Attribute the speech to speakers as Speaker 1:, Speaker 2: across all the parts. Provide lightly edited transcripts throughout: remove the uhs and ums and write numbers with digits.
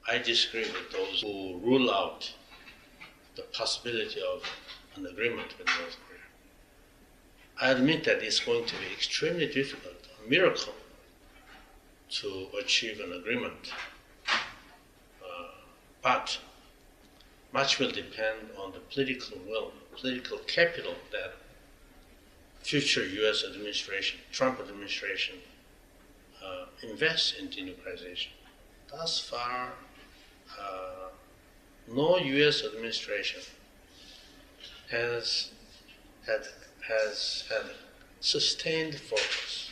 Speaker 1: I disagree with those who rule out the possibility of an agreement with North Korea. I admit that it's going to be extremely difficult, a miracle, to achieve an agreement. But much will depend on the political will, political capital that future U.S. administration, Trump administration, invests in denuclearization. Thus far, no U.S. administration has had sustained focus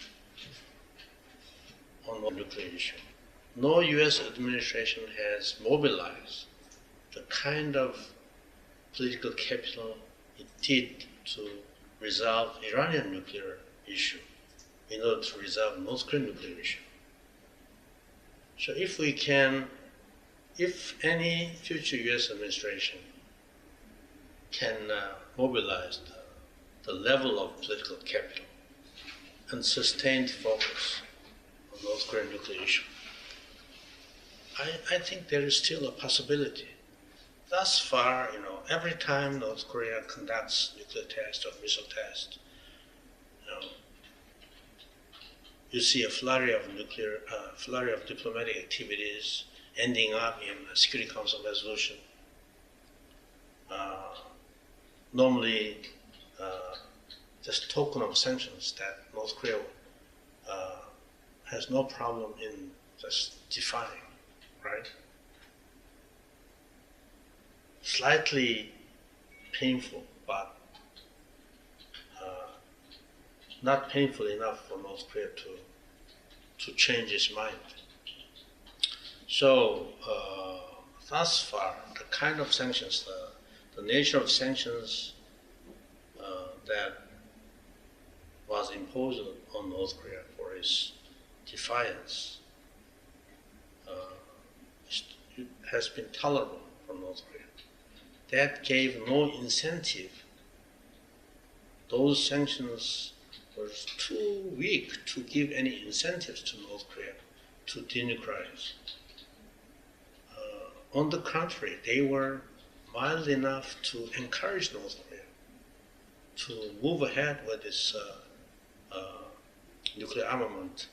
Speaker 1: on the nuclear issue. No U.S. administration has mobilized the kind of political capital it did to resolve Iranian nuclear issue in order to resolve North Korean nuclear issue. So if any future U.S. administration can mobilize the level of political capital and sustained focus on North Korean nuclear issue, I think there is still a possibility. Thus far, every time North Korea conducts nuclear test or missile test, you see a flurry of diplomatic activities ending up in a Security Council resolution. Normally, just token of sanctions that North Korea has no problem in just defying, right? Slightly painful, but not painful enough for North Korea to change its mind. So thus far, the kind of sanctions, the nature of sanctions that was imposed on North Korea for its defiance has been tolerable for North Korea. That gave no incentive. Those sanctions were too weak to give any incentives to North Korea to denuclearize. On the contrary, they were mild enough to encourage North Korea to move ahead with its nuclear armament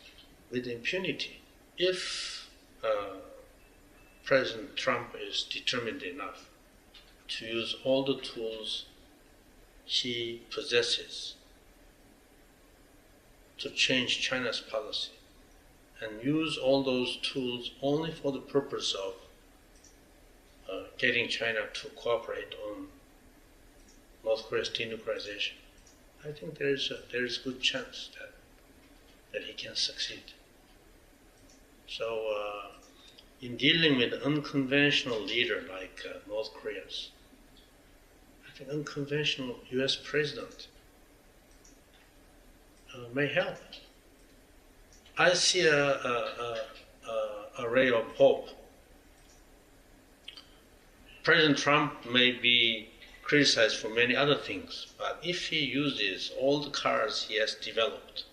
Speaker 1: with impunity. If President Trump is determined enough to use all the tools he possesses to change China's policy, and use all those tools only for the purpose of getting China to cooperate on North Korea's denuclearization, I think there is a good chance that he can succeed. So in dealing with an unconventional leader like North Korea's, I think unconventional U.S. president may help. I see a ray of hope. President Trump may be criticized for many other things, but if he uses all the cards he has developed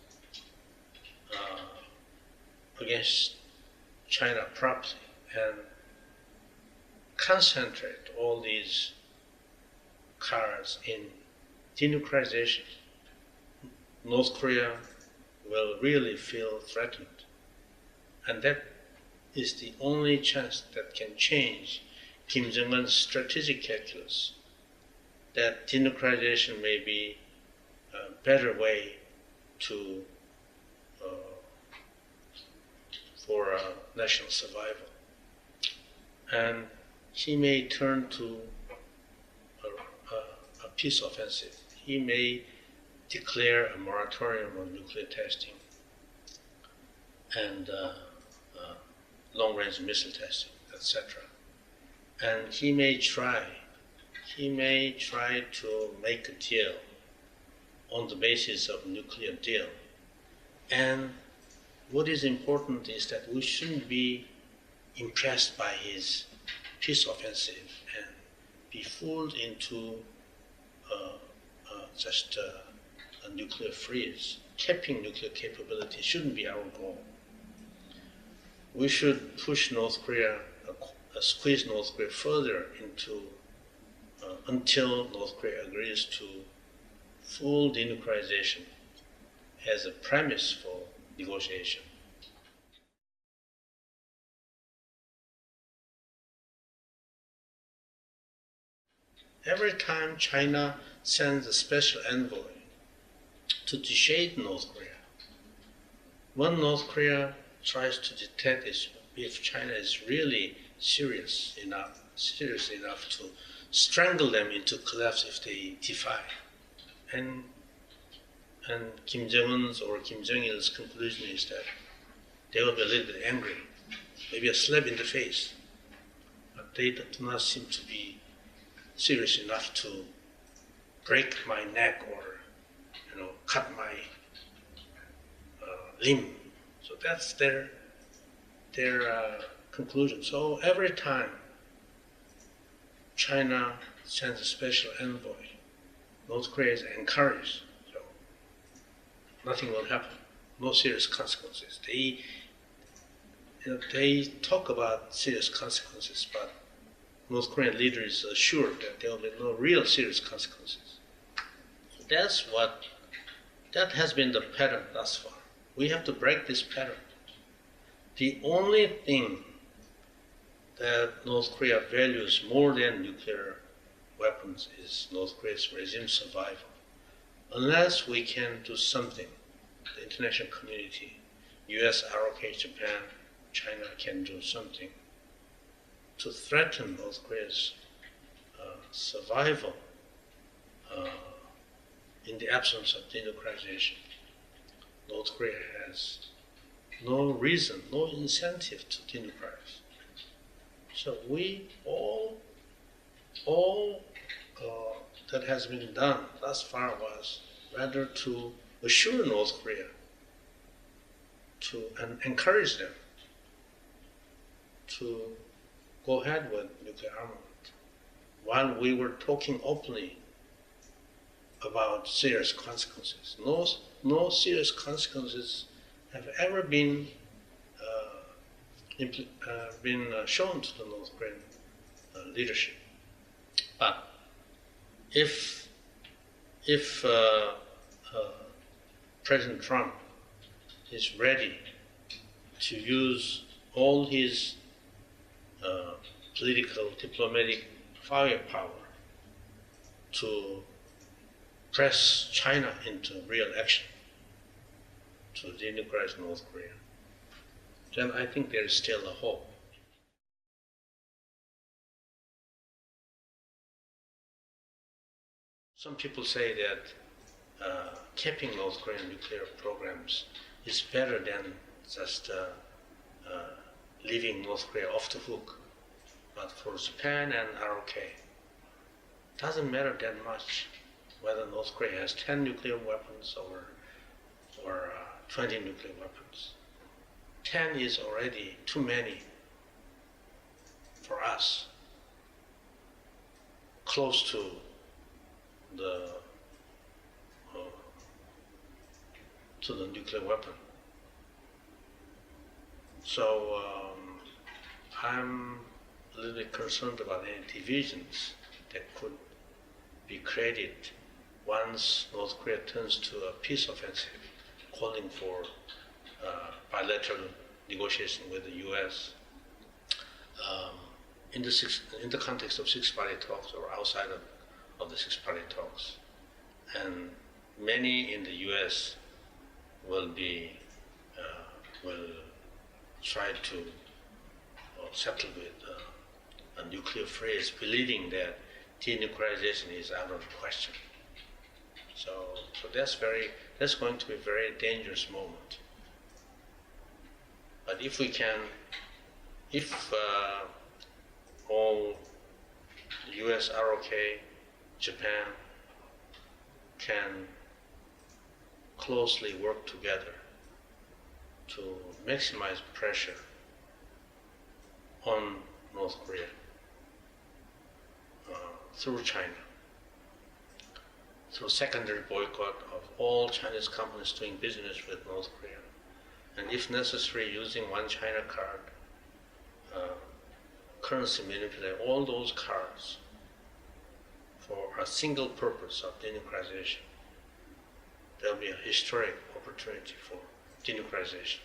Speaker 1: against China properly and concentrate all these cards in denuclearization, North Korea will really feel threatened. And that is the only chance that can change Kim Jong-un's strategic calculus, that denuclearization may be a better way for national survival. And he may turn to a peace offensive. He may declare a moratorium on nuclear testing and long-range missile testing, etc. And he may try to make a deal on the basis of nuclear deal. And what is important is that we shouldn't be impressed by his peace offensive and be fooled into just a nuclear freeze. Capping nuclear capability shouldn't be our goal. We should push North Korea squeeze North Korea further into until North Korea agrees to full denuclearization as a premise for negotiation. Every time China sends a special envoy to dissuade North Korea, when North Korea tries to detect if China is really serious enough to strangle them into collapse if they defy. And Kim Jong-un's or Kim Jong-il's conclusion is that they will be a little bit angry, maybe a slap in the face, but they do not seem to be serious enough to break my neck or cut my limb. So that's their conclusion. So every time China sends a special envoy, North Korea is encouraged. So nothing will happen. No serious consequences. They talk about serious consequences, but North Korean leader is assured that there will be no real serious consequences. So that has been the pattern thus far. We have to break this pattern. The only thing that North Korea values more than nuclear weapons is North Korea's regime survival. Unless we can do something, the international community, US, ROK, Japan, China can do something to threaten North Korea's survival in the absence of denuclearization. North Korea has no reason, no incentive to denuclearize. So we all that has been done thus far was rather to assure North Korea and encourage them to go ahead with nuclear armament, while we were talking openly about serious consequences. No serious consequences have ever been shown to the North Korean leadership. But if President Trump is ready to use all his political, diplomatic firepower to press China into real action to denuclearize North Korea, then I think there is still a hope. Some people say that keeping North Korean nuclear programs is better than just leaving North Korea off the hook. But for Japan and ROK, it doesn't matter that much whether North Korea has 10 nuclear weapons or 20 nuclear weapons. 10 is already too many for us, close to the nuclear weapon. So I'm a little bit concerned about any divisions that could be created once North Korea turns to a peace offensive, calling for bilateral negotiation with the U.S. In the context of six-party talks or outside of the six-party talks. And many in the U.S. will try to settle with a nuclear phrase, believing that denuclearization is out of the question. So that's going to be a very dangerous moment. But if all US, ROK, Japan can closely work together to maximize pressure on North Korea through China, through secondary boycott of all Chinese companies doing business with North Korea, and if necessary using one China card, currency manipulate all those cards for a single purpose of denuclearization, there will be a historic opportunity for denuclearization.